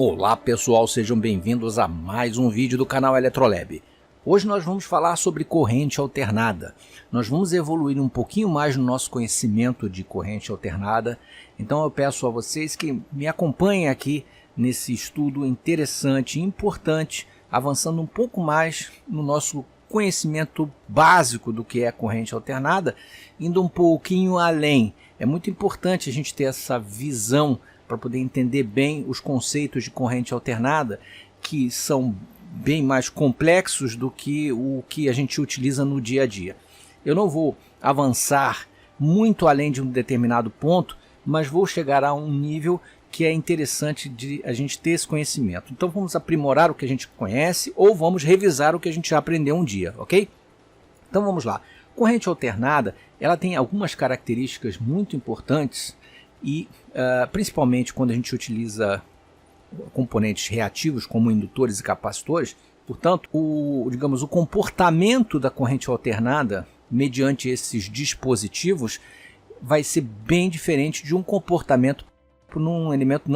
Olá pessoal, sejam bem-vindos a mais um vídeo do canal Eletrolab. Hoje nós vamos falar sobre corrente alternada. Nós vamos evoluir um pouquinho mais no nosso conhecimento de corrente alternada. Então eu peço a vocês que me acompanhem aqui nesse estudo interessante e importante, avançando um pouco mais no nosso conhecimento básico do que é corrente alternada, indo um pouquinho além. É muito importante a gente ter essa visão para poder entender bem os conceitos de corrente alternada, que são bem mais complexos do que o que a gente utiliza no dia a dia. Eu não vou avançar muito além de um determinado ponto, mas vou chegar a um nível que é interessante de a gente ter esse conhecimento. Então vamos aprimorar o que a gente conhece ou vamos revisar o que a gente já aprendeu um dia, ok? Então vamos lá. Corrente alternada, ela tem algumas características muito importantes e principalmente quando a gente utiliza componentes reativos como indutores e capacitores. Portanto, o comportamento da corrente alternada mediante esses dispositivos vai ser bem diferente de um comportamento num elemento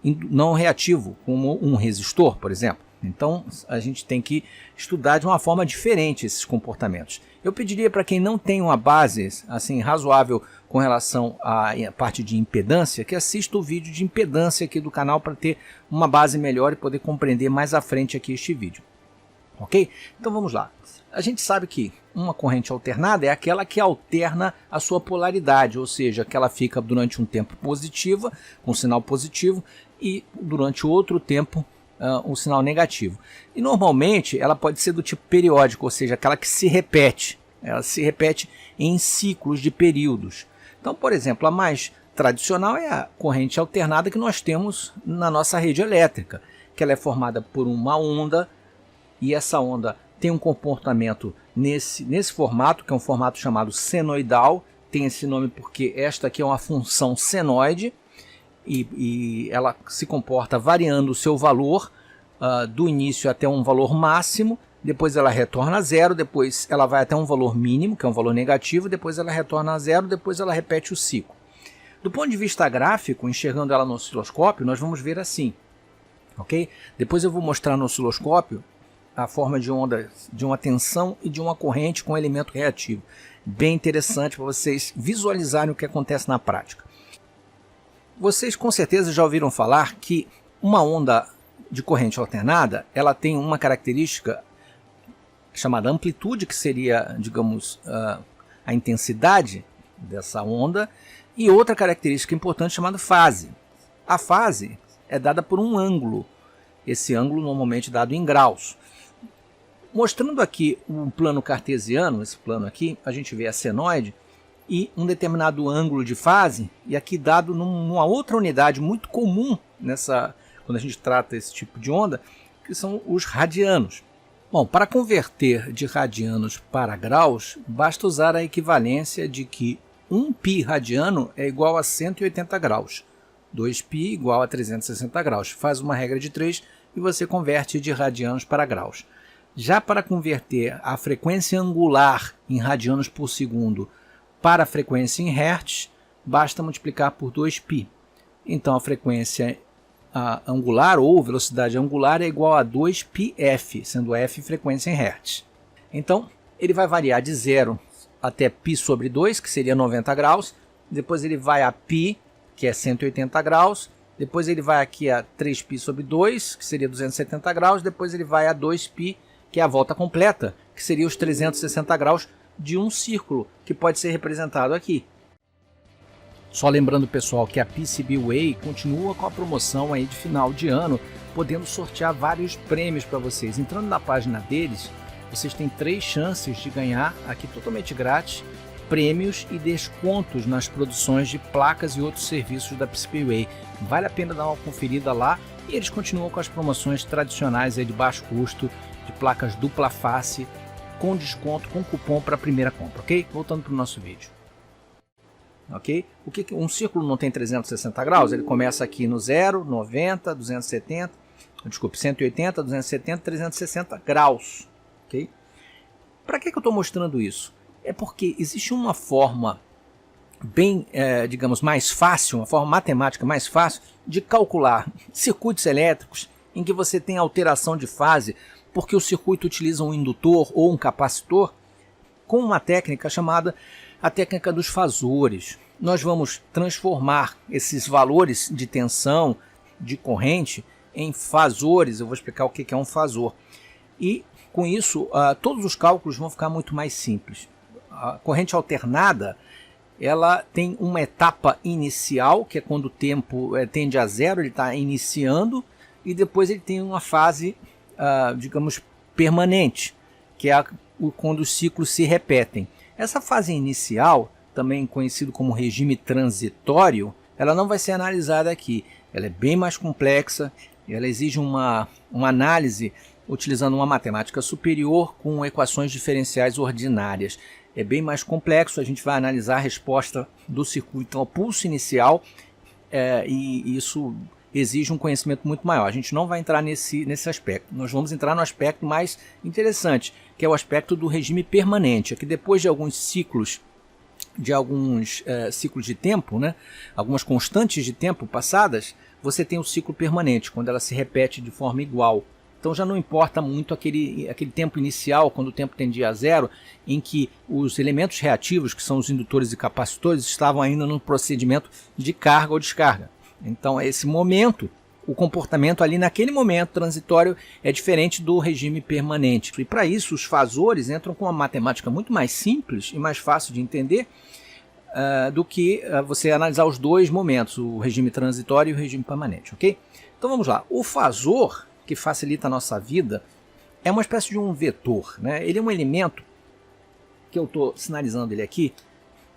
não reativo, como um resistor, por exemplo. Então a gente tem que estudar de uma forma diferente esses comportamentos. Eu pediria para quem não tem uma base assim razoável com relação à parte de impedância, que assista o vídeo de impedância aqui do canal para ter uma base melhor e poder compreender mais à frente aqui este vídeo. Ok? Então vamos lá. A gente sabe que uma corrente alternada é aquela que alterna a sua polaridade, ou seja, que ela fica durante um tempo positiva, com sinal positivo, e durante outro tempo um sinal negativo. E normalmente ela pode ser do tipo periódico, ou seja, aquela que se repete. Ela se repete em ciclos de períodos. Então, por exemplo, a mais tradicional é a corrente alternada que nós temos na nossa rede elétrica, que ela é formada por uma onda, e essa onda tem um comportamento nesse formato, que é um formato chamado senoidal. Tem esse nome porque esta aqui é uma função senoide, e ela se comporta variando o seu valor do início até um valor máximo, depois ela retorna a zero, depois ela vai até um valor mínimo, que é um valor negativo, depois ela retorna a zero, depois ela repete o ciclo. Do ponto de vista gráfico, enxergando ela no osciloscópio, nós vamos ver assim, ok? Depois eu vou mostrar no osciloscópio a forma de onda de uma tensão e de uma corrente com elemento reativo. Bem interessante para vocês visualizarem o que acontece na prática. Vocês com certeza já ouviram falar que uma onda de corrente alternada, ela tem uma característica chamada amplitude, que seria, digamos, a intensidade dessa onda, e outra característica importante chamada fase. A fase é dada por um ângulo, esse ângulo normalmente dado em graus. Mostrando aqui um plano cartesiano, esse plano aqui, a gente vê a senoide e um determinado ângulo de fase, e aqui dado numa outra unidade muito comum quando a gente trata esse tipo de onda, que são os radianos. Bom, para converter de radianos para graus, basta usar a equivalência de que 1π radiano é igual a 180 graus, 2π igual a 360 graus. Faz uma regra de 3 e você converte de radianos para graus. Já para converter a frequência angular em radianos por segundo para a frequência em hertz, basta multiplicar por 2π. Então a frequência angular ou velocidade angular é igual a 2πf, sendo f frequência em hertz. Então ele vai variar de 0 até π sobre 2, que seria 90 graus, depois ele vai a π, que é 180 graus, depois ele vai aqui a 3π sobre 2, que seria 270 graus, depois ele vai a 2π, que é a volta completa, que seria os 360 graus de um círculo, que pode ser representado aqui. Só lembrando, pessoal, que a PCBWay continua com a promoção aí de final de ano, podendo sortear vários prêmios para vocês. Entrando na página deles, vocês têm 3 chances de ganhar, aqui totalmente grátis, prêmios e descontos nas produções de placas e outros serviços da PCBWay. Vale a pena dar uma conferida lá, e eles continuam com as promoções tradicionais aí de baixo custo, de placas dupla face, com desconto, com cupom para a primeira compra, ok? Voltando para o noso vídeo. Ok? Um círculo não tem 360 graus? Ele começa aqui no 0, 90, 270, desculpe, 180, 270, 360 graus. Ok? Para que eu estou mostrando isso? É porque existe uma forma bem, digamos, mais fácil, uma forma matemática mais fácil de calcular circuitos elétricos em que você tem alteração de fase, porque o circuito utiliza um indutor ou um capacitor, com uma técnica chamada a técnica dos fasores. Nós vamos transformar esses valores de tensão, de corrente, em fasores. Eu vou explicar o que é um fasor. E com isso, todos os cálculos vão ficar muito mais simples. A corrente alternada, ela tem uma etapa inicial, que é quando o tempo tende a zero, ele está iniciando, e depois ele tem uma fase, digamos, permanente, que é quando os ciclos se repetem. Essa fase inicial, também conhecido como regime transitório, ela não vai ser analisada aqui. Ela é bem mais complexa, ela exige uma análise utilizando uma matemática superior com equações diferenciais ordinárias. É bem mais complexo, a gente vai analisar a resposta do circuito ao pulso inicial, e isso exige um conhecimento muito maior. A gente não vai entrar nesse aspecto. Nós vamos entrar no aspecto mais interessante, que é o aspecto do regime permanente, que depois de alguns ciclos de tempo, né, algumas constantes de tempo passadas, você tem o ciclo permanente, quando ela se repete de forma igual. Então já não importa muito aquele tempo inicial, quando o tempo tendia a zero, em que os elementos reativos, que são os indutores e capacitores, estavam ainda no procedimento de carga ou descarga. Então, esse momento, o comportamento ali naquele momento transitório é diferente do regime permanente. E para isso, os fasores entram com uma matemática muito mais simples e mais fácil de entender do que você analisar os dois momentos, o regime transitório e o regime permanente, ok? Então vamos lá. O fasor, que facilita a nossa vida, é uma espécie de um vetor, né? Ele é um elemento que eu estou sinalizando ele aqui,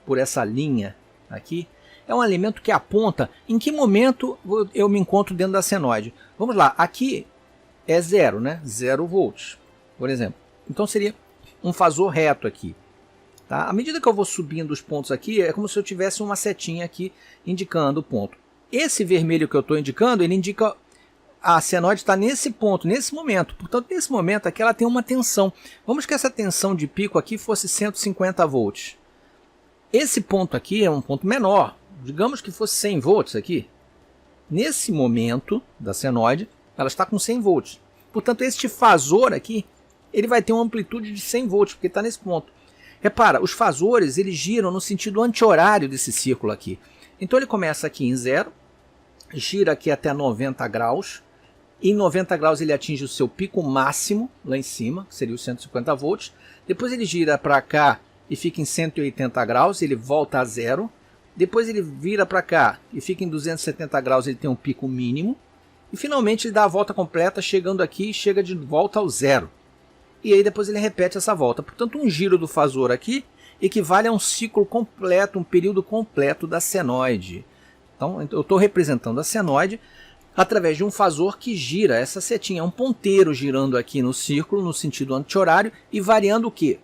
por essa linha aqui. É um elemento que aponta em que momento eu me encontro dentro da senoide. Vamos lá, aqui é zero, né? 0 volts, por exemplo. Então seria um fasor reto aqui. Tá? À medida que eu vou subindo os pontos aqui, é como se eu tivesse uma setinha aqui indicando o ponto. Esse vermelho que eu estou indicando, ele indica a senoide está nesse ponto, nesse momento. Portanto, nesse momento aqui ela tem uma tensão. Vamos que essa tensão de pico aqui fosse 150 volts. Esse ponto aqui é um ponto menor. Digamos que fosse 100 volts aqui. Nesse momento da senoide, ela está com 100 volts. Portanto, este fasor aqui, ele vai ter uma amplitude de 100 volts, porque está nesse ponto. Repara, os fasores eles giram no sentido anti-horário desse círculo aqui. Então ele começa aqui em 0, gira aqui até 90 graus. Em 90 graus ele atinge o seu pico máximo, lá em cima, que seria os 150 volts. Depois ele gira para cá e fica em 180 graus, ele volta a 0. Depois ele vira para cá e fica em 270 graus, ele tem um pico mínimo. E finalmente ele dá a volta completa, chegando aqui e chega de volta ao zero. E aí depois ele repete essa volta. Portanto, um giro do fasor aqui equivale a um ciclo completo, um período completo da senoide. Então eu estou representando a senoide através de um fasor que gira essa setinha. É um ponteiro girando aqui no círculo, no sentido anti-horário, e variando o quê?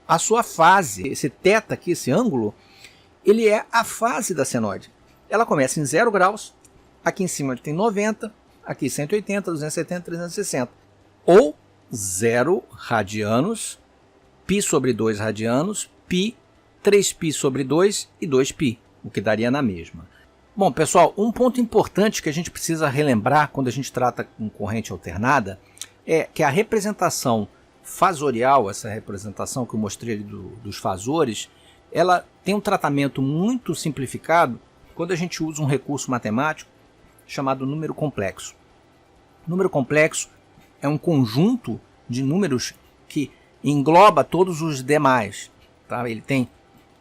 A sua fase. Esse θ aqui, esse ângulo, ele é a fase da senoide. Ela começa em 0 graus, aqui em cima tem 90, aqui 180, 270, 360. Ou 0 radianos, π sobre 2 radianos, π, 3π sobre 2 e 2π, o que daria na mesma. Bom, pessoal, um ponto importante que a gente precisa relembrar quando a gente trata com corrente alternada é que a representação fasorial, essa representação que eu mostrei dos fasores, ela tem um tratamento muito simplificado quando a gente usa um recurso matemático chamado número complexo. Número complexo é um conjunto de números que engloba todos os demais. Tá? Ele tem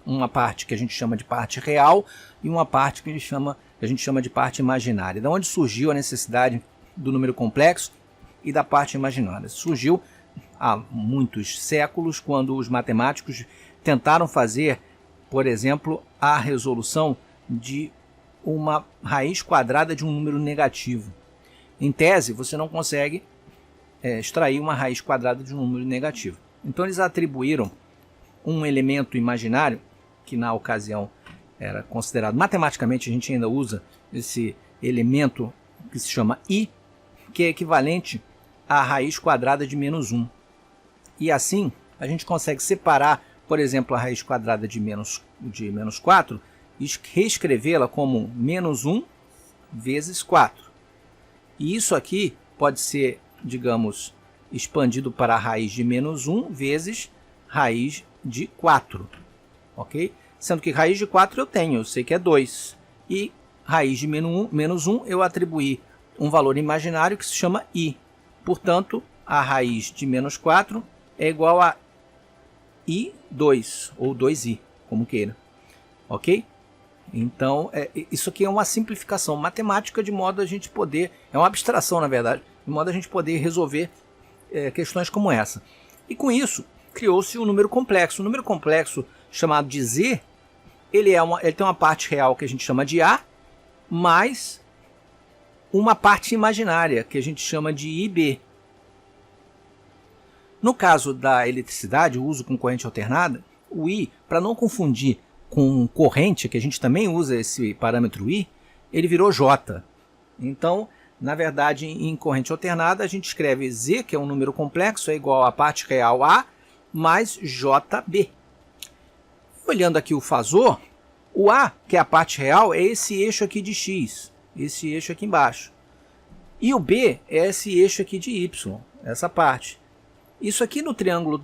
uma parte que a gente chama de parte real e uma parte que a gente chama de parte imaginária. Da onde surgiu a necessidade do número complexo e da parte imaginária? Surgiu há muitos séculos, quando os matemáticos tentaram fazer, por exemplo, a resolução de uma raiz quadrada de um número negativo. Em tese, você não consegue extrair uma raiz quadrada de um número negativo. Então eles atribuíram um elemento imaginário, que na ocasião era considerado, matematicamente a gente ainda usa esse elemento que se chama i, que é equivalente à raiz quadrada de -1. E assim a gente consegue separar, por exemplo, a raiz quadrada de menos 4, e reescrevê-la como menos 1 vezes 4. E isso aqui pode ser, digamos, expandido para a raiz de menos 1 vezes raiz de 4. Ok? Sendo que raiz de 4 eu sei que é 2. E raiz de menos 1 eu atribuí um valor imaginário que se chama i. Portanto, a raiz de menos 4 é igual a i2, ou 2i, como queira. Ok? Então, isso aqui é uma simplificação matemática de modo a gente poder... É uma abstração, na verdade, de modo a gente poder resolver questões como essa. E com isso, criou-se um número complexo. O número complexo, chamado de z, ele tem uma parte real que a gente chama de a, mais uma parte imaginária, que a gente chama de ib. No caso da eletricidade, o uso com corrente alternada, o I, para não confundir com corrente, que a gente também usa esse parâmetro I, ele virou J. Então, na verdade, em corrente alternada, a gente escreve Z, que é um número complexo, é igual a parte real A, mais JB. Olhando aqui o fasor, o A, que é a parte real, é esse eixo aqui de X, esse eixo aqui embaixo. E o B é esse eixo aqui de Y, essa parte. Isso aqui no triângulo,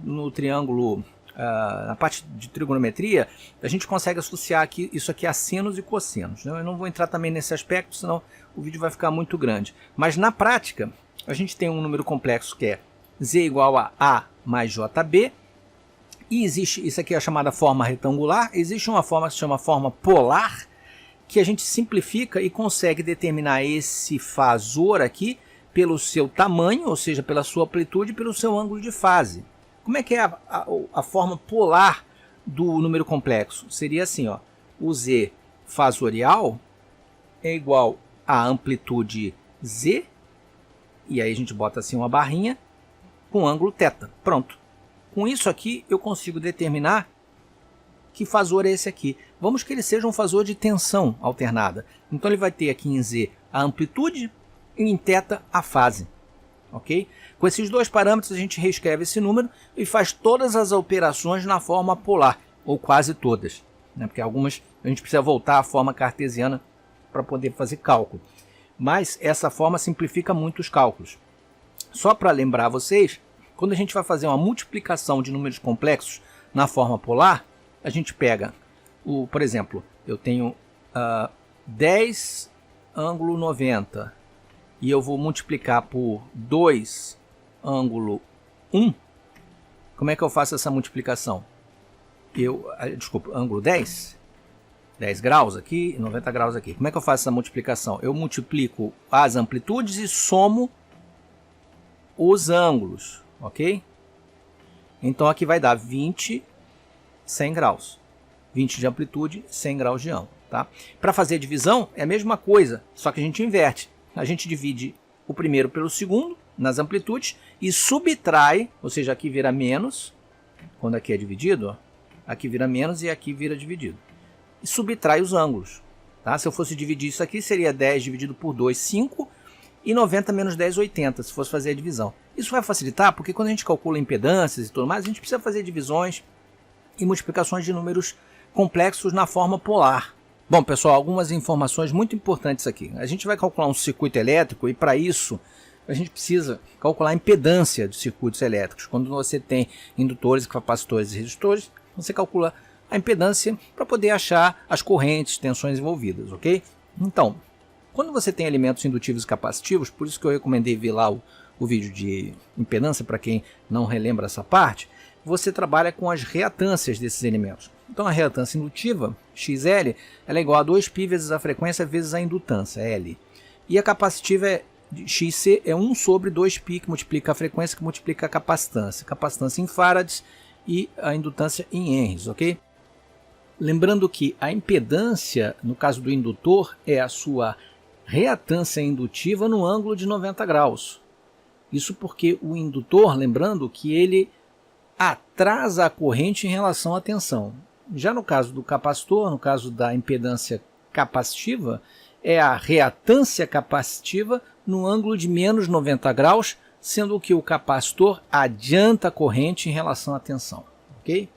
na parte de trigonometria, a gente consegue associar isso aqui a sinos e cossenos. Eu não vou entrar também nesse aspecto, senão o vídeo vai ficar muito grande. Mas na prática, a gente tem um número complexo que é z igual a mais jb. E existe, isso aqui é a chamada forma retangular. Existe uma forma que se chama forma polar, que a gente simplifica e consegue determinar esse fasor aqui pelo seu tamanho, ou seja, pela sua amplitude e pelo seu ângulo de fase. Como é que é a forma polar do número complexo? Seria assim, ó, o z fasorial é igual à amplitude z, e aí a gente bota assim uma barrinha, com ângulo θ. Pronto. Com isso aqui eu consigo determinar que fasor é esse aqui. Vamos que ele seja um fasor de tensão alternada. Então ele vai ter aqui em z a amplitude, e em θ a fase, ok? Com esses dois parâmetros a gente reescreve esse número e faz todas as operações na forma polar, ou quase todas, né? Porque algumas a gente precisa voltar à forma cartesiana para poder fazer cálculo. Mas essa forma simplifica muito os cálculos. Só para lembrar vocês, quando a gente vai fazer uma multiplicação de números complexos na forma polar, a gente pega, por exemplo, eu tenho 10 ângulo 90, e eu vou multiplicar por 2 ângulo 1, como é que eu faço essa multiplicação? Desculpa, ângulo 10 graus aqui, 90 graus aqui. Como é que eu faço essa multiplicação? Eu multiplico as amplitudes e somo os ângulos, ok? Então aqui vai dar 20, 100 graus. 20 de amplitude, 100 graus de ângulo, tá? Para fazer a divisão é a mesma coisa, só que a gente inverte. A gente divide o primeiro pelo segundo, nas amplitudes, e subtrai, ou seja, aqui vira menos, quando aqui é dividido, ó, aqui vira menos e aqui vira dividido. E subtrai os ângulos. Tá? Se eu fosse dividir isso aqui, seria 10 dividido por 2, 5, e 90 menos 10, 80, se fosse fazer a divisão. Isso vai facilitar, porque quando a gente calcula impedâncias e tudo mais, a gente precisa fazer divisões e multiplicações de números complexos na forma polar. Bom, pessoal, algumas informações muito importantes aqui. A gente vai calcular um circuito elétrico e, para isso, a gente precisa calcular a impedância de circuitos elétricos. Quando você tem indutores, capacitores e resistores, você calcula a impedância para poder achar as correntes, tensões envolvidas, ok? Então, quando você tem elementos indutivos e capacitivos, por isso que eu recomendei ver lá o vídeo de impedância, para quem não relembra essa parte, você trabalha com as reatâncias desses elementos. Então a reatância indutiva, XL, ela é igual a 2π vezes a frequência vezes a indutância, L. E a capacitiva XC é 1 sobre 2π, que multiplica a frequência, que multiplica a capacitância. Capacitância em farads e a indutância em henries, ok? Lembrando que a impedância, no caso do indutor, é a sua reatância indutiva no ângulo de 90 graus. Isso porque o indutor, lembrando que ele atrasa a corrente em relação à tensão. Já no caso do capacitor, no caso da impedância capacitiva, é a reatância capacitiva no ângulo de menos 90 graus, sendo que o capacitor adianta a corrente em relação à tensão. Ok?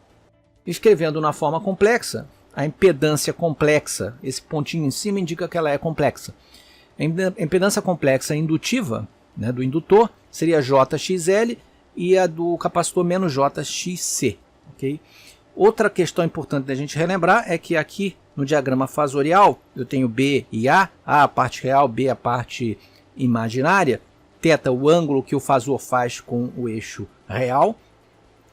Escrevendo na forma complexa, a impedância complexa, esse pontinho em cima indica que ela é complexa. A impedância complexa indutiva, né, do indutor, seria JXL e a do capacitor menos JXC. Okay? Outra questão importante da gente relembrar é que aqui no diagrama fasorial eu tenho B e A a parte real, B a parte imaginária, θ o ângulo que o fasor faz com o eixo real,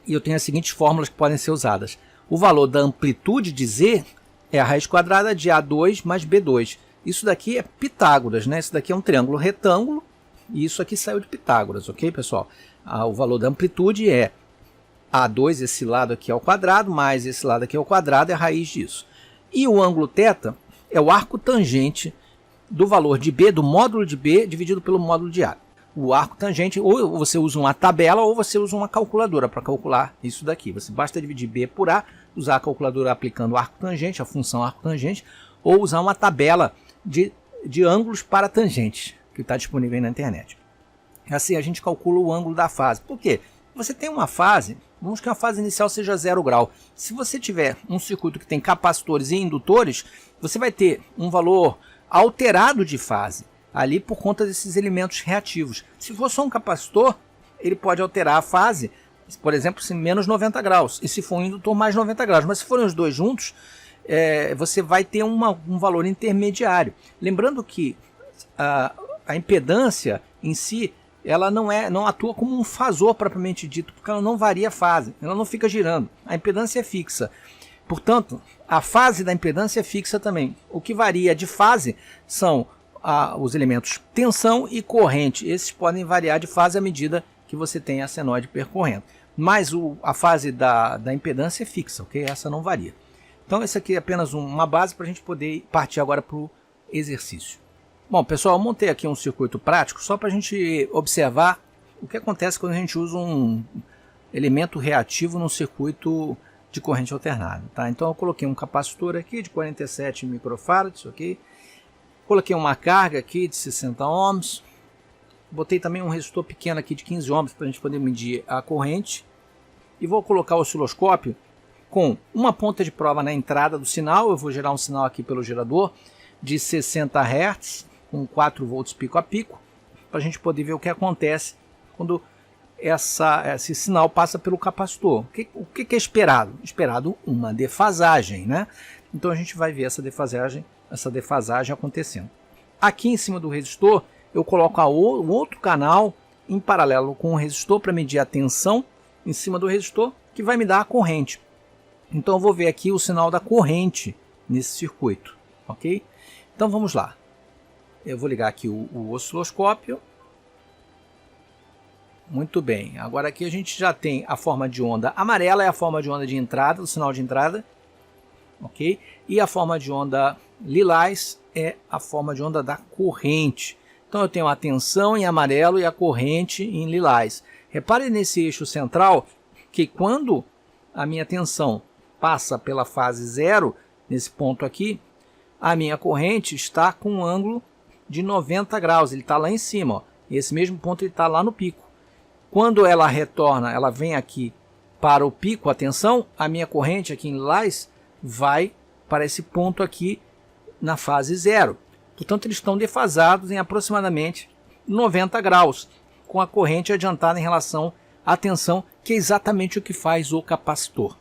e eu tenho as seguintes fórmulas que podem ser usadas. O valor da amplitude de Z é a raiz quadrada de A2 mais B2. Isso daqui é Pitágoras, né? Isso daqui é um triângulo retângulo e isso aqui saiu de Pitágoras, ok, pessoal? O valor da amplitude é A2, esse lado aqui ao quadrado, mais esse lado aqui ao quadrado, é a raiz disso. E o ângulo θ é o arco tangente do valor de B, do módulo de B, dividido pelo módulo de A. O arco tangente, ou você usa uma tabela, ou você usa uma calculadora para calcular isso daqui. Você basta dividir B por A, usar a calculadora aplicando o arco tangente, a função arco tangente, ou usar uma tabela de ângulos para tangentes, que está disponível aí na internet. Assim a gente calcula o ângulo da fase. Por quê? Você tem uma fase, vamos que a fase inicial seja 0 grau. Se você tiver um circuito que tem capacitores e indutores, você vai ter um valor alterado de fase, ali por conta desses elementos reativos. Se for só um capacitor, ele pode alterar a fase, por exemplo, se menos 90 graus, e se for um indutor, mais 90 graus. Mas se forem os dois juntos, você vai ter um valor intermediário. Lembrando que a impedância em si, ela não atua como um fasor propriamente dito, porque ela não varia a fase, ela não fica girando. A impedância é fixa. Portanto, a fase da impedância é fixa também. O que varia de fase são os elementos tensão e corrente. Esses podem variar de fase à medida que você tem a senoide percorrendo. Mas a fase da impedância é fixa, ok? Essa não varia. Então, esse aqui é apenas uma base para a gente poder partir agora para o exercício. Bom, pessoal, eu montei aqui um circuito prático só para a gente observar o que acontece quando a gente usa um elemento reativo num circuito de corrente alternada. Tá? Então, eu coloquei um capacitor aqui de 47 microfarads, ok? Coloquei uma carga aqui de 60 ohms. Botei também um resistor pequeno aqui de 15 ohms para a gente poder medir a corrente. E vou colocar o osciloscópio com uma ponta de prova na entrada do sinal. Eu vou gerar um sinal aqui pelo gerador de 60 Hz com 4 volts pico a pico, para a gente poder ver o que acontece quando esse sinal passa pelo capacitor. O que é esperado? Esperado uma defasagem, né? Então a gente vai ver essa defasagem acontecendo. Aqui em cima do resistor eu coloco o outro canal em paralelo com o resistor para medir a tensão em cima do resistor, que vai me dar a corrente. Então eu vou ver aqui o sinal da corrente nesse circuito, ok? Então vamos lá. Eu vou ligar aqui o osciloscópio. Muito bem. Agora aqui a gente já tem a forma de onda amarela, é a forma de onda de entrada, do sinal de entrada, ok? E a forma de onda lilás é a forma de onda da corrente. Então eu tenho a tensão em amarelo e a corrente em lilás. Repare nesse eixo central que quando a minha tensão passa pela fase 0, nesse ponto aqui, a minha corrente está com um ângulo de 90 graus. Ele está lá em cima, ó. E esse mesmo ponto ele está lá no pico. Quando ela retorna, ela vem aqui para o pico, a tensão, a minha corrente aqui em lilás vai para esse ponto aqui na fase 0. Portanto, eles estão defasados em aproximadamente 90 graus, com a corrente adiantada em relação à tensão, que é exatamente o que faz o capacitor.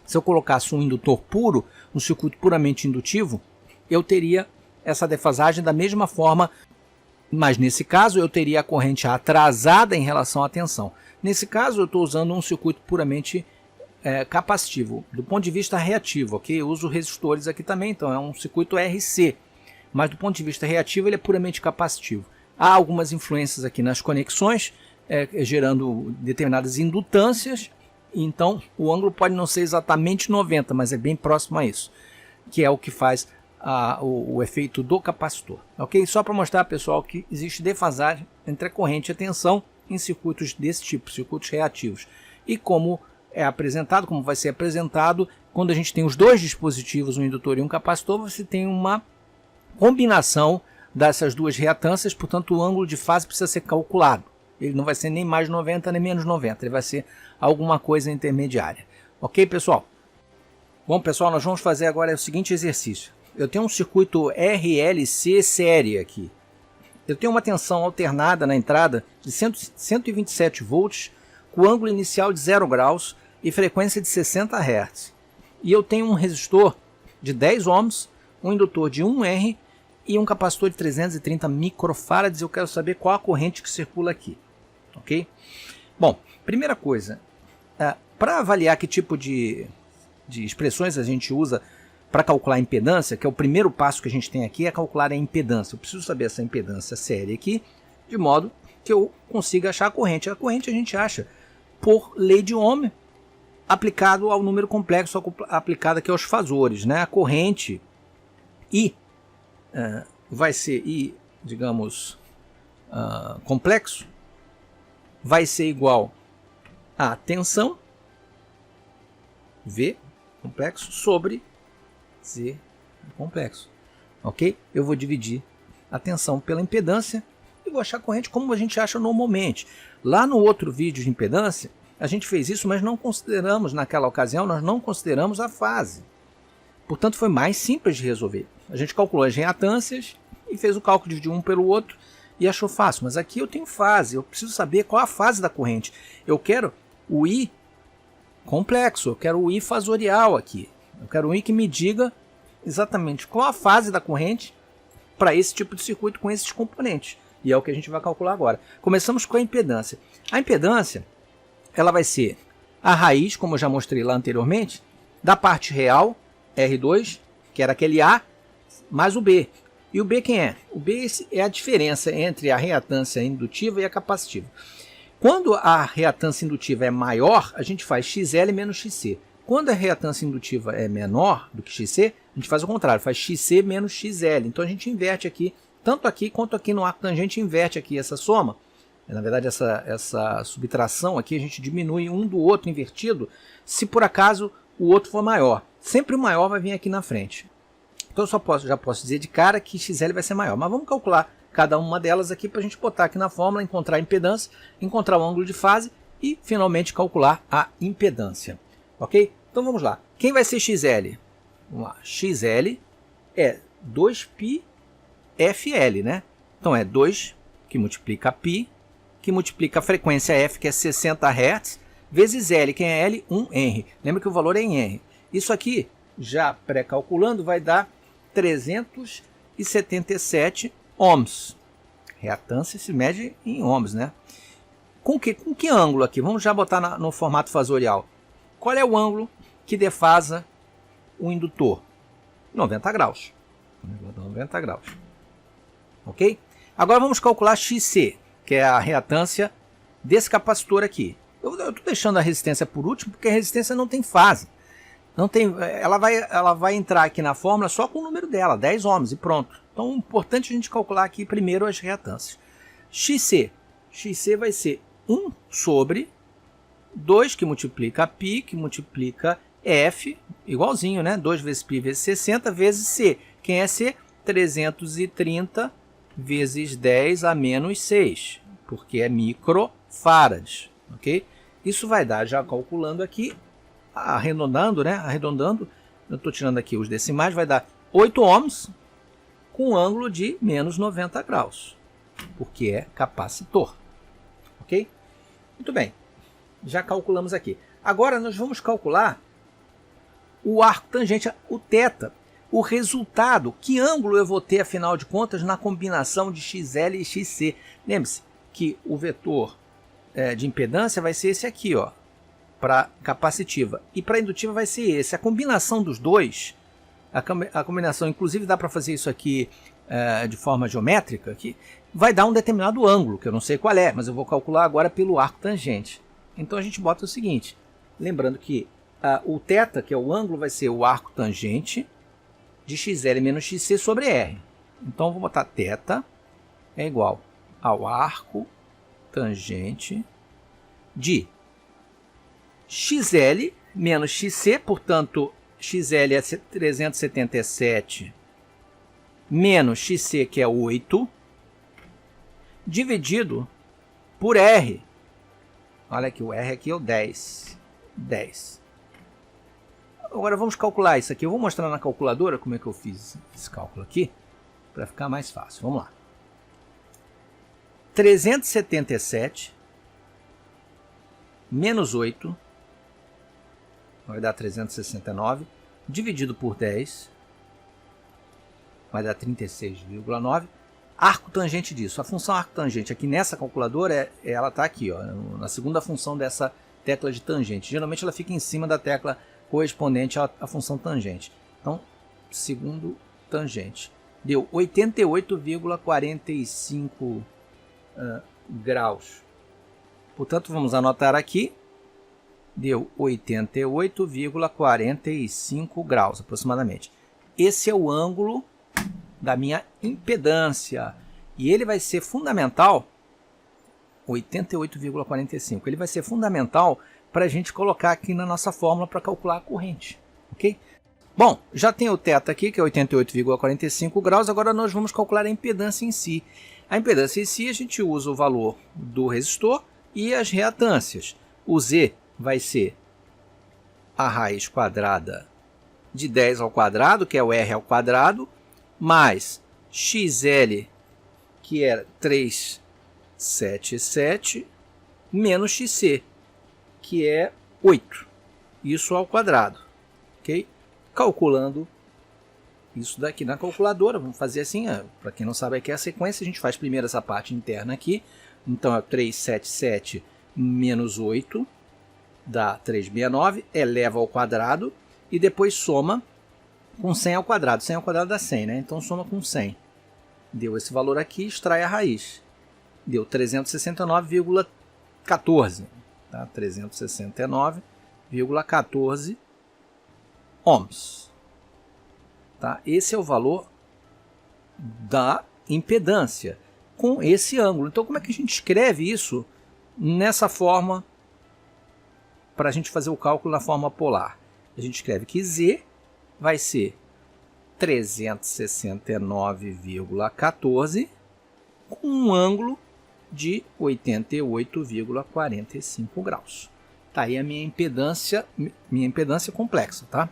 Se eu colocasse um indutor puro, um circuito puramente indutivo, eu teria essa defasagem da mesma forma, mas nesse caso eu teria a corrente atrasada em relação à tensão. Nesse caso eu estou usando um circuito puramente capacitivo, do ponto de vista reativo, ok? Eu uso resistores aqui também, então é um circuito RC, mas do ponto de vista reativo ele é puramente capacitivo. Há algumas influências aqui nas conexões, gerando determinadas indutâncias, então o ângulo pode não ser exatamente 90, mas é bem próximo a isso, que é o que faz o efeito do capacitor, ok? Só para mostrar, pessoal, que existe defasagem entre a corrente e a tensão em circuitos desse tipo, circuitos reativos. E como é apresentado, como vai ser apresentado, quando a gente tem os dois dispositivos, um indutor e um capacitor, você tem uma combinação dessas duas reatâncias, portanto o ângulo de fase precisa ser calculado. Ele não vai ser nem mais 90 nem menos 90, ele vai ser alguma coisa intermediária. Ok, pessoal? Bom, pessoal, nós vamos fazer agora o seguinte exercício. Eu tenho um circuito RLC série aqui. Eu tenho uma tensão alternada na entrada de 127 volts, com ângulo inicial de 0 graus e frequência de 60 Hz. E eu tenho um resistor de 10 ohms, um indutor de 1 R e um capacitor de 330 microfarads. Eu quero saber qual a corrente que circula aqui. Ok? Bom, primeira coisa, para avaliar que tipo de expressões a gente usa para calcular a impedância, que é o primeiro passo que a gente tem aqui, é calcular a impedância. Eu preciso saber essa impedância séria aqui, de modo que eu consiga achar a corrente. A corrente a gente acha por lei de Ohm, aplicado ao número complexo, aplicado aqui aos fasores, né? A corrente I vai ser I, digamos, complexo, vai ser igual a tensão, V complexo, sobre Z complexo, ok? Eu vou dividir a tensão pela impedância e vou achar a corrente como a gente acha normalmente. Lá no outro vídeo de impedância, a gente fez isso, mas não consideramos, naquela ocasião, nós não consideramos a fase. Portanto, foi mais simples de resolver. A gente calculou as reatâncias e fez o cálculo, dividiu um pelo outro e achou fácil. Mas aqui eu tenho fase, eu preciso saber qual a fase da corrente. Eu quero o I complexo, eu quero o I fasorial aqui. Eu quero um I que me diga exatamente qual a fase da corrente para esse tipo de circuito com esses componentes. E é o que a gente vai calcular agora. Começamos com a impedância. A impedância, ela vai ser a raiz, como eu já mostrei lá anteriormente, da parte real, R2, que era aquele A, mais o B. E o B quem é? O B é a diferença entre a reatância indutiva e a capacitiva. Quando a reatância indutiva é maior, a gente faz XL menos XC. Quando a reatância indutiva é menor do que XC, a gente faz o contrário, faz XC menos XL. Então a gente inverte aqui, tanto aqui quanto aqui no arco tangente, inverte aqui essa soma. Na verdade, essa subtração aqui, a gente diminui um do outro invertido, se por acaso o outro for maior. Sempre o maior vai vir aqui na frente. Então eu já posso dizer de cara que XL vai ser maior. Mas vamos calcular cada uma delas aqui para a gente botar aqui na fórmula, encontrar a impedância, encontrar o ângulo de fase e finalmente calcular a impedância. Ok? Então vamos lá. Quem vai ser XL? Vamos lá. XL é 2πfL, né? Então é 2 que multiplica π, que multiplica a frequência F, que é 60 Hz, vezes L, quem é L? 1R. Lembra que o valor é em R. Isso aqui, já pré-calculando, vai dar 377 ohms. Reatância se mede em ohms, né? Com que ângulo aqui? Vamos já botar no formato fasorial. Qual é o ângulo que defasa o indutor? 90 graus. 90 graus. Ok? Agora vamos calcular XC, que é a reatância desse capacitor aqui. Eu estou deixando a resistência por último, porque a resistência não tem fase. Não tem, ela vai entrar aqui na fórmula só com o número dela, 10 ohms, e pronto. Então é importante a gente calcular aqui primeiro as reatâncias. XC vai ser 1 sobre 2 que multiplica π, que multiplica F, igualzinho, né? 2 vezes π vezes 60 vezes C. Quem é C? 330 vezes 10 a menos 6, porque é microfarads, ok? Isso vai dar, já calculando aqui, arredondando, né? Arredondando, eu estou tirando aqui os decimais, vai dar 8 ohms com ângulo de menos 90 graus, porque é capacitor, ok? Muito bem, já calculamos aqui. Agora nós vamos calcular o arco tangente, o θ, o resultado, que ângulo eu vou ter, afinal de contas, na combinação de XL e XC. Lembre-se que o vetor de impedância vai ser esse aqui, ó, para capacitiva, e para indutiva vai ser esse. A combinação dos dois, a combinação, inclusive dá para fazer isso aqui de forma geométrica, aqui, vai dar um determinado ângulo, que eu não sei qual é, mas eu vou calcular agora pelo arco tangente. Então a gente bota o seguinte, lembrando que o θ, que é o ângulo, vai ser o arco tangente de XL menos XC sobre R. Então vou botar θ é igual ao arco tangente de XL menos XC, portanto, XL é 377 menos XC, que é 8, dividido por R. Olha aqui, o R aqui é o 10. agora vamos calcular isso aqui. Eu vou mostrar na calculadora como é que eu fiz esse cálculo aqui, para ficar mais fácil. Vamos lá. 377 menos 8 vai dar 369, dividido por 10 vai dar 36,9. Arco tangente disso. A função arco tangente aqui nessa calculadora, ela está aqui, ó, na segunda função dessa tecla de tangente. Geralmente ela fica em cima da tecla correspondente à função tangente. Então, segundo tangente. Deu 88,45 graus. Portanto, vamos anotar aqui. Deu 88,45 graus, aproximadamente. Esse é o ângulo da minha impedância. E ele vai ser fundamental, 88,45. Ele vai ser fundamental para a gente colocar aqui na nossa fórmula para calcular a corrente. Ok? Bom, já tem o θ aqui, que é 88,45 graus. Agora nós vamos calcular a impedância em si. A impedância em si, a gente usa o valor do resistor e as reatâncias. O Z vai ser a raiz quadrada de 10 ao quadrado, que é o R ao quadrado, mais XL, que é 377, menos XC, que é 8. Isso ao quadrado. Ok? Calculando isso daqui na calculadora, vamos fazer assim, para quem não sabe aqui é a sequência, a gente faz primeiro essa parte interna aqui. Então é 377 menos 8, dá 369, eleva ao quadrado e depois soma com 100 ao quadrado. 100 ao quadrado dá 100, né? Então soma com 100. Deu esse valor aqui, extrai a raiz. Deu 369,14. Tá? 369,14 ohms. Tá? Esse é o valor da impedância com esse ângulo. Então, como é que a gente escreve isso nessa forma para a gente fazer o cálculo na forma polar? A gente escreve que Z vai ser 369,14 com um ângulo de 88,45 graus. Tá aí a minha impedância complexa, tá?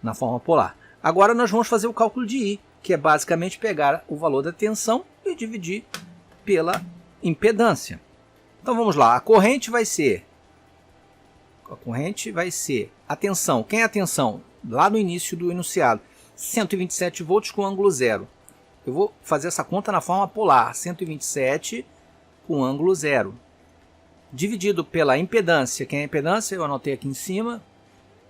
Na forma polar. Agora nós vamos fazer o cálculo de I, que é basicamente pegar o valor da tensão e dividir pela impedância. Então vamos lá, a corrente vai ser a tensão. Quem é a tensão? Lá no início do enunciado, 127 volts com ângulo zero. Eu vou fazer essa conta na forma polar, 127 com ângulo zero. Dividido pela impedância. Quem é a impedância? Eu anotei aqui em cima,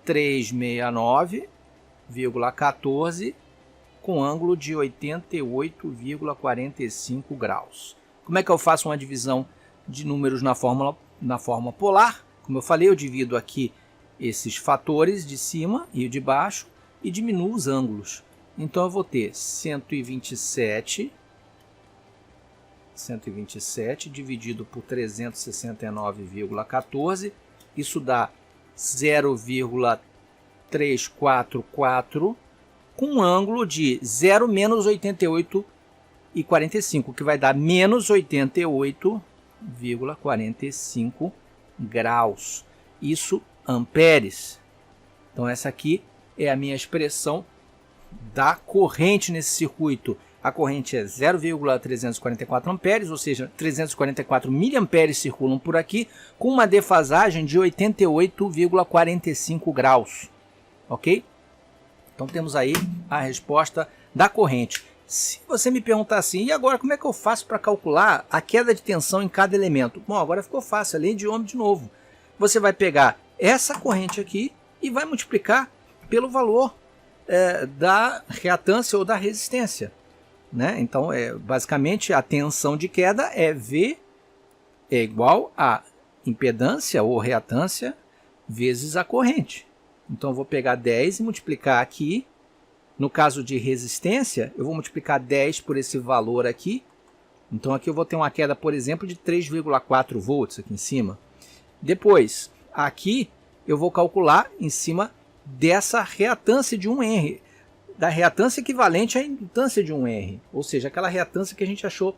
369,14 com ângulo de 88,45 graus. Como é que eu faço uma divisão de números na forma polar? Como eu falei, eu divido aqui esses fatores de cima e de baixo e diminuo os ângulos. Então eu vou ter 127 dividido por 369,14. Isso dá 0,344 com um ângulo de 0 menos 88,45, que vai dar menos 88,45 graus. Isso amperes. Então essa aqui é a minha expressão da corrente nesse circuito. A corrente é 0,344 amperes, ou seja, 344 miliamperes circulam por aqui, com uma defasagem de 88,45 graus. Ok? Então temos aí a resposta da corrente. Se você me perguntar assim, e agora como é que eu faço para calcular a queda de tensão em cada elemento? Bom, agora ficou fácil, além de ohm de novo. Você vai pegar essa corrente aqui e vai multiplicar pelo valor da reatância ou da resistência. Né? Então, basicamente, a tensão de queda é V é igual a impedância ou reatância vezes a corrente. Então, eu vou pegar 10 e multiplicar aqui. No caso de resistência, eu vou multiplicar 10 por esse valor aqui. Então, aqui eu vou ter uma queda, por exemplo, de 3,4 volts aqui em cima. Depois, aqui, eu vou calcular em cima dessa reatância de 1R, da reatância equivalente à impedância de 1R, ou seja, aquela reatância que a gente achou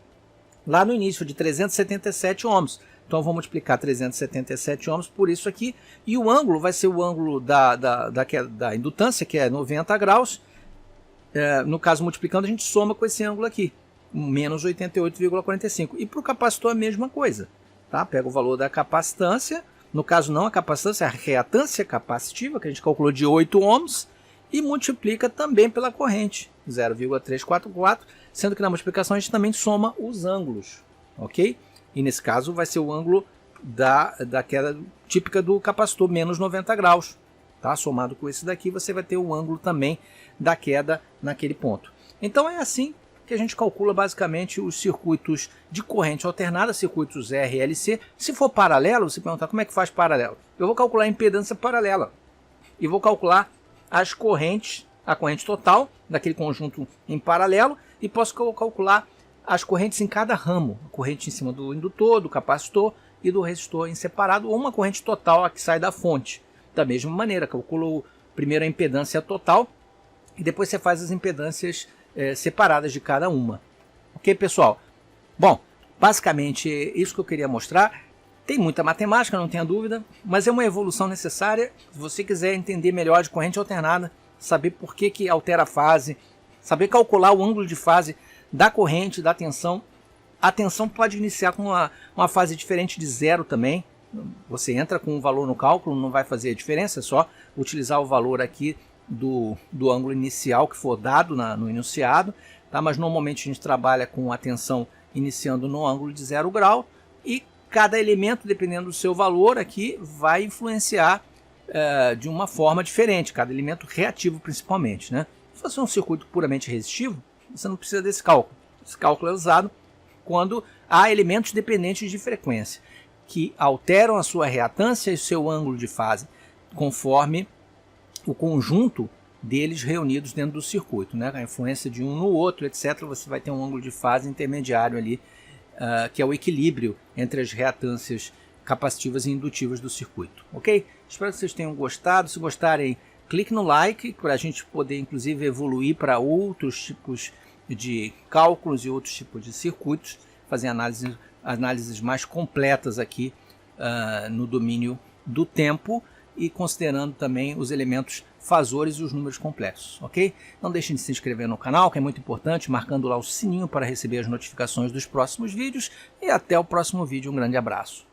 lá no início, de 377 ohms. Então eu vou multiplicar 377 ohms por isso aqui, e o ângulo vai ser o ângulo da indutância, que é 90 graus. No caso, multiplicando, a gente soma com esse ângulo aqui, menos 88,45. E para o capacitor é a mesma coisa. Tá? Pega o valor da capacitância, no caso não a capacitância, a reatância capacitiva, que a gente calculou de 8 ohms, e multiplica também pela corrente, 0,344, sendo que na multiplicação a gente também soma os ângulos, ok? E nesse caso vai ser o ângulo da queda típica do capacitor, menos 90 graus. Tá? Somado com esse daqui, você vai ter o ângulo também da queda naquele ponto. Então é assim que a gente calcula basicamente os circuitos de corrente alternada, circuitos RLC. Se for paralelo, você perguntar como é que faz paralelo. Eu vou calcular a impedância paralela e vou calcular as correntes, a corrente total daquele conjunto em paralelo, e posso calcular as correntes em cada ramo, a corrente em cima do indutor, do capacitor e do resistor em separado, ou uma corrente total a que sai da fonte. Da mesma maneira, calculo primeiro a impedância total e depois você faz as impedâncias separadas de cada uma. Ok, pessoal? Bom, basicamente isso que eu queria mostrar. Tem muita matemática, não tenha dúvida, mas é uma evolução necessária. Se você quiser entender melhor de corrente alternada, saber por que altera a fase, saber calcular o ângulo de fase da corrente, da tensão. A tensão pode iniciar com uma fase diferente de zero também. Você entra com um valor no cálculo, não vai fazer a diferença, é só utilizar o valor aqui do ângulo inicial que for dado no enunciado. Tá? Mas normalmente a gente trabalha com a tensão iniciando no ângulo de 0 grau, e cada elemento, dependendo do seu valor aqui, vai influenciar de uma forma diferente, cada elemento reativo principalmente. Né? Se fosse um circuito puramente resistivo, você não precisa desse cálculo. Esse cálculo é usado quando há elementos dependentes de frequência, que alteram a sua reatância e o seu ângulo de fase, conforme o conjunto deles reunidos dentro do circuito. Né? A influência de um no outro, etc., você vai ter um ângulo de fase intermediário ali, que é o equilíbrio entre as reatâncias capacitivas e indutivas do circuito. Ok? Espero que vocês tenham gostado. Se gostarem, clique no like para a gente poder, inclusive, evoluir para outros tipos de cálculos e outros tipos de circuitos, fazer análises mais completas aqui no domínio do tempo e considerando também os elementos fasores e os números complexos, ok? Não deixem de se inscrever no canal, que é muito importante, marcando lá o sininho para receber as notificações dos próximos vídeos, e até o próximo vídeo. Um grande abraço.